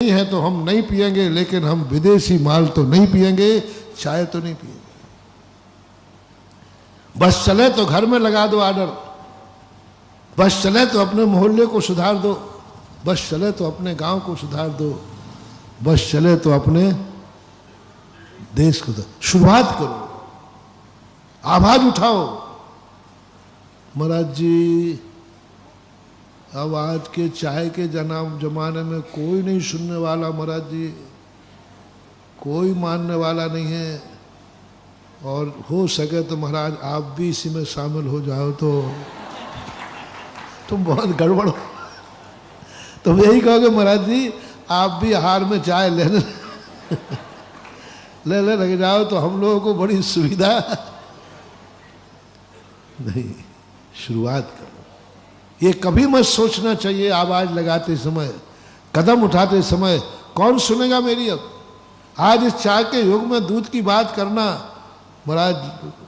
है तो हम नहीं पिएंगे, लेकिन हम विदेशी माल तो नहीं पिएंगे, चाय तो नहीं पिएंगे। बस चले तो घर में लगा दो आर्डर, बस चले तो अपने मोहल्ले को सुधार दो, बस चले तो अपने गांव को सुधार दो, बस चले तो अपने देश को। शुरुआत करो, आवाज उठाओ। महाराज जी अब आज के चाय के जमाने में कोई नहीं सुनने वाला, महाराज जी कोई मानने वाला नहीं है, और हो सके तो महाराज आप भी इसी में शामिल हो जाओ तो तुम बहुत गड़बड़ हो। तुम यही कहोगे महाराज जी आप भी आहार में चाय लेने ले लग जाओ तो हम लोगों को बड़ी सुविधा। नहीं, शुरुआत करो। ये कभी मत सोचना चाहिए आवाज लगाते समय, कदम उठाते समय कौन सुनेगा मेरी। अब आज इस चाय के युग में दूध की बात करना, महाराज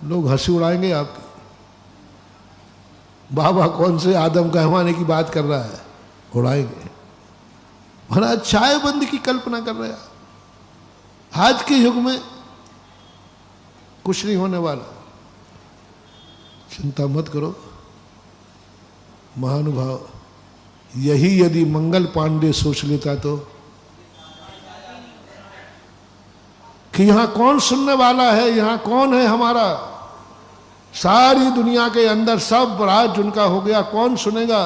लोग हंसी उड़ाएंगे आपकी। बाबा कौन से आदम कहवाने की बात कर रहा है, उड़ाएंगे। महाराज चाय बंद की कल्पना कर रहे हैं। आज के युग में कुछ नहीं होने वाला, चिंता मत करो महानुभाव। यही यदि मंगल पांडे सोच लेता तो कि यहां कौन सुनने वाला है, यहां कौन है हमारा, सारी दुनिया के अंदर सब राज उनका हो गया, कौन सुनेगा,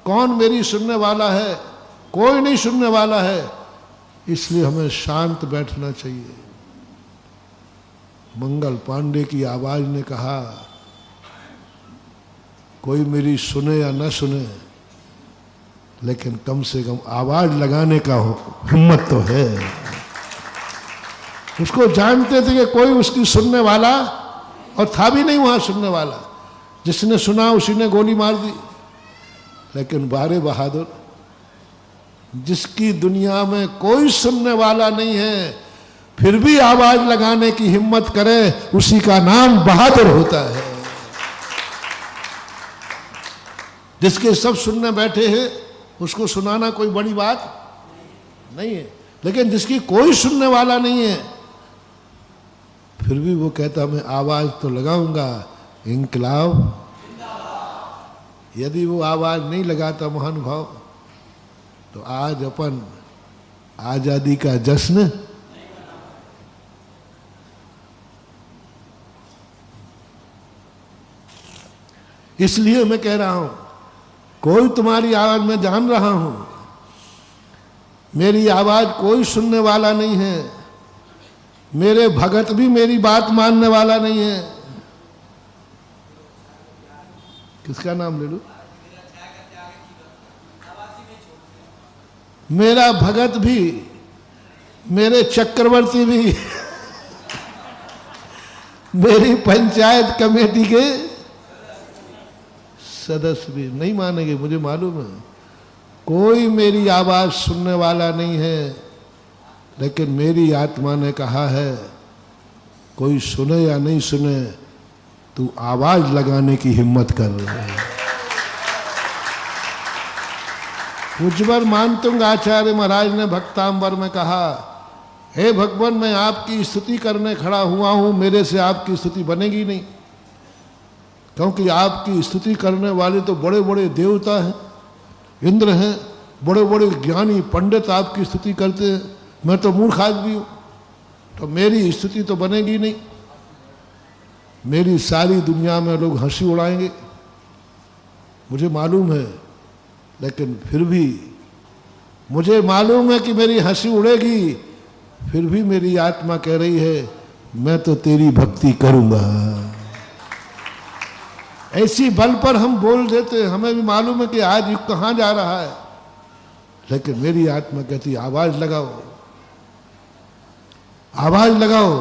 कौन मेरी सुनने वाला है, कोई नहीं सुनने वाला है। इसलिए हमें शांत बैठना चाहिए। मंगल पांडे की आवाज ने कहा कोई मेरी सुने या न सुने, लेकिन कम से कम आवाज लगाने का हिम्मत तो है। उसको जानते थे कि कोई उसकी सुनने वाला, और था भी नहीं वहां सुनने वाला। जिसने सुना उसी ने गोली मार दी। लेकिन बारे बहादुर, जिसकी दुनिया में कोई सुनने वाला नहीं है फिर भी आवाज लगाने की हिम्मत करे, उसी का नाम बहादुर होता है। जिसके सब सुनने बैठे हैं उसको सुनाना कोई बड़ी बात नहीं है, लेकिन जिसकी कोई सुनने वाला नहीं है फिर भी वो कहता मैं आवाज तो लगाऊंगा, इंकलाब। यदि वो आवाज नहीं लगाता महानुभाव तो आज अपन आजादी का जश्न इसलिए मैं कह रहा हूं कोई तुम्हारी आवाज में जान रहा हूं, मेरी आवाज कोई सुनने वाला नहीं है, मेरे भगत भी मेरी बात मानने वाला नहीं है। किसका नाम ले लूं? मेरा भगत भी, मेरे चक्रवर्ती भी मेरी पंचायत कमेटी के सदस्य भी नहीं मानेंगे, मुझे मालूम है। कोई मेरी आवाज सुनने वाला नहीं है, लेकिन मेरी आत्मा ने कहा है कोई सुने या नहीं सुने, तू आवाज लगाने की हिम्मत कर रहा है। पूज्यवर मानतुंग आचार्य महाराज ने भक्तांबर में कहा, हे भगवान मैं आपकी स्तुति करने खड़ा हुआ हूं, मेरे से आपकी स्तुति बनेगी नहीं, क्योंकि आपकी स्तुति करने वाले तो बड़े बड़े देवता हैं, इंद्र हैं, बड़े बड़े ज्ञानी पंडित आपकी स्तुति करते हैं, मैं तो मूर्ख आदमी हूं, तो मेरी स्तुति तो बनेगी नहीं। मेरी सारी दुनिया में लोग हंसी उड़ाएंगे, मुझे मालूम है, लेकिन फिर भी मुझे मालूम है कि मेरी हंसी उड़ेगी, फिर भी मेरी आत्मा कह रही है मैं तो तेरी भक्ति करूंगा। ऐसी बल पर हम बोल देते, हमें भी मालूम है कि आज युग कहां जा रहा है, लेकिन मेरी आत्मा कहती आवाज लगाओ, आवाज लगाओ।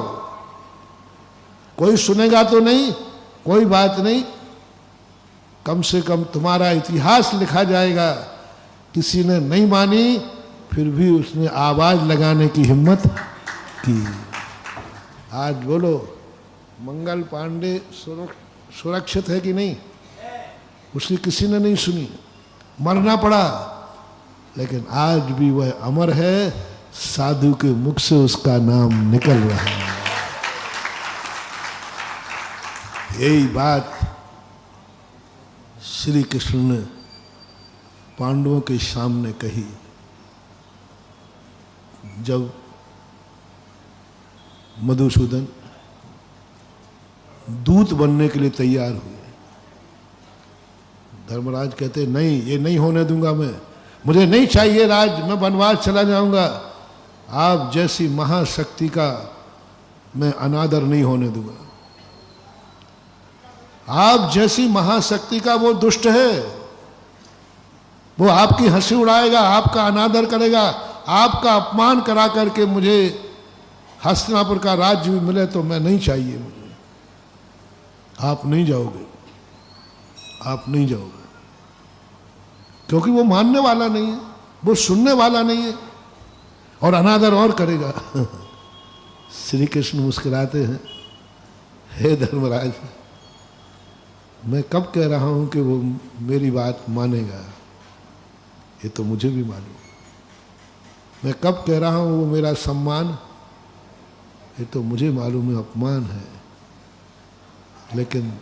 कोई सुनेगा तो नहीं, कोई बात नहीं, कम से कम तुम्हारा इतिहास लिखा जाएगा। किसी ने नहीं मानी, फिर भी उसने आवाज लगाने की हिम्मत की। आज बोलो मंगल पांडे सुरक्षित है कि नहीं? उसकी किसी ने नहीं सुनी, मरना पड़ा, लेकिन आज भी वह अमर है, साधु के मुख से उसका नाम निकल रहा है। यही बात श्री कृष्ण ने पांडवों के सामने कही जब मधुसूदन दूत बनने के लिए तैयार हुए। धर्मराज कहते नहीं, ये नहीं होने दूंगा मैं, मुझे नहीं चाहिए राज, मैं वनवास चला जाऊंगा। आप जैसी महाशक्ति का मैं अनादर नहीं होने दूंगा। आप जैसी महाशक्ति का वो दुष्ट है, वो आपकी हंसी उड़ाएगा, आपका अनादर करेगा, आपका अपमान करा करके मुझे हस्तिनापुर का राज्य भी मिले तो मैं नहीं चाहिए मुझे। आप नहीं जाओगे, आप नहीं जाओगे, क्योंकि वो मानने वाला नहीं है, वो सुनने वाला नहीं है और अनादर और करेगा। श्री कृष्ण मुस्कुराते हैं, हे धर्मराज, मैं कब कह रहा हूं कि वो मेरी बात मानेगा, ये तो मुझे भी मालूम। मैं कब कह रहा हूं वो मेरा सम्मान, ये तो मुझे मालूम है अपमान है। लेकिन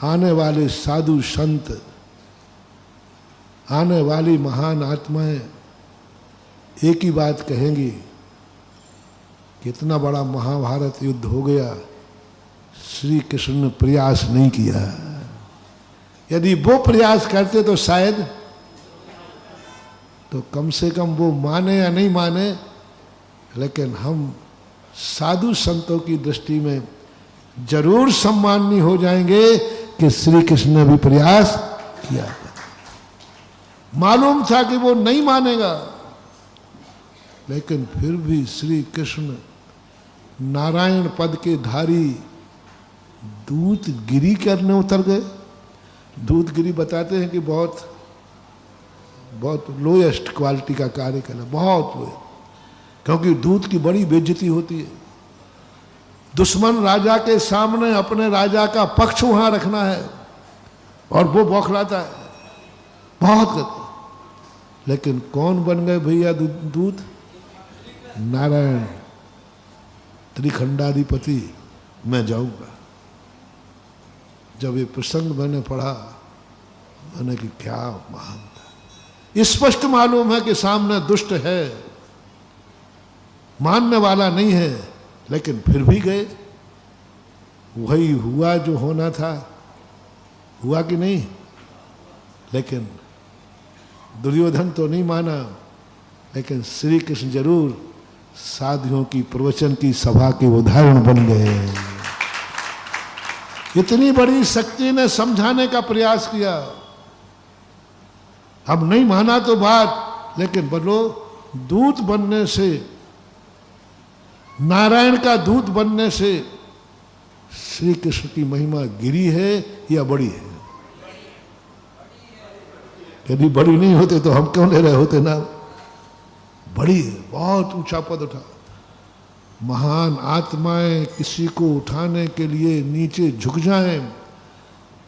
आने वाले साधु संत, आने वाली महान आत्माएं एक ही बात कहेंगी कि इतना बड़ा महाभारत युद्ध हो गया, श्री कृष्ण ने प्रयास नहीं किया। यदि वो प्रयास करते तो शायद, तो कम से कम वो माने या नहीं माने, लेकिन हम साधु संतों की दृष्टि में जरूर सम्माननीय हो जाएंगे कि श्री कृष्ण ने भी प्रयास किया था। मालूम था कि वो नहीं मानेगा, लेकिन फिर भी श्री कृष्ण नारायण पद के धारी दूतगिरी करने उतर गए। दूतगिरी बताते हैं कि बहुत बहुत लोएस्ट क्वालिटी का कार्य करना, बहुत लोए, क्योंकि दूत की बड़ी बेइज्जती होती है। दुश्मन राजा के सामने अपने राजा का पक्ष वहां रखना है और वो बौखलाता है, बहुत करते। लेकिन कौन बन गए भैया दूत? नारायण त्रिखंडाधिपति, मैं जाऊंगा। जब ये प्रसंग मैंने पढ़ा, मैंने कि क्या महान था। स्पष्ट मालूम है कि सामने दुष्ट है, मानने वाला नहीं है, लेकिन फिर भी गए। वही हुआ जो होना था, हुआ कि नहीं? लेकिन दुर्योधन तो नहीं माना, लेकिन श्री कृष्ण जरूर साधुओं की प्रवचन की सभा के उदाहरण बन गए। इतनी बड़ी शक्ति ने समझाने का प्रयास किया। अब नहीं माना तो बात, लेकिन बोलो दूत बनने से, नारायण का दूत बनने से श्री कृष्ण की महिमा गिरी है या बड़ी है? यदि बड़ी नहीं होते तो हम क्यों ले रहे होते ना? बड़ी है, बहुत ऊंचा पद उठा। महान आत्माएं किसी को उठाने के लिए नीचे झुक जाएं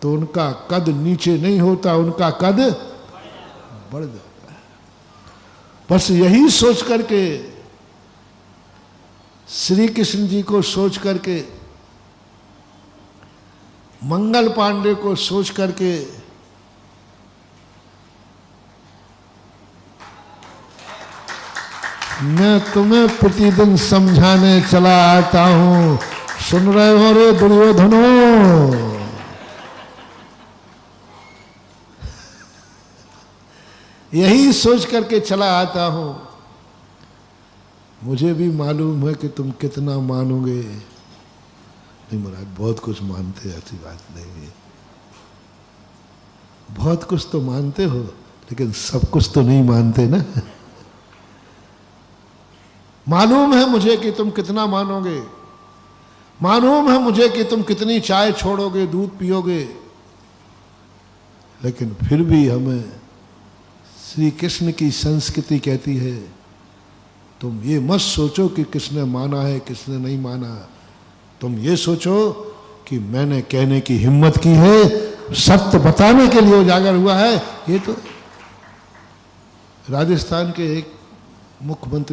तो उनका कद नीचे नहीं होता, उनका कद बढ़ जाता है। बस यही सोच करके, श्री कृष्ण जी को सोच करके, मंगल पांडे को सोच करके मैं तुम्हें प्रतिदिन समझाने चला आता हूं। सुन रहे हो रे दुर्योधनो? यही सोच करके चला आता हूं। मुझे भी मालूम है कि तुम कितना मानोगे। नहीं महाराज, बहुत कुछ मानते, ऐसी बात नहीं है। बहुत कुछ तो मानते हो, लेकिन सब कुछ तो नहीं मानते ना। मालूम है मुझे कि तुम कितना मानोगे, मालूम है मुझे कि तुम कितनी चाय छोड़ोगे, दूध पियोगे, लेकिन फिर भी हमें श्री कृष्ण की संस्कृति कहती है तुम ये मत सोचो कि किसने माना है किसने नहीं माना। तुम ये सोचो कि मैंने कहने की हिम्मत की है, सत्य बताने के लिए उजागर हुआ है। ये तो राजस्थान के एक मुख्यमंत्री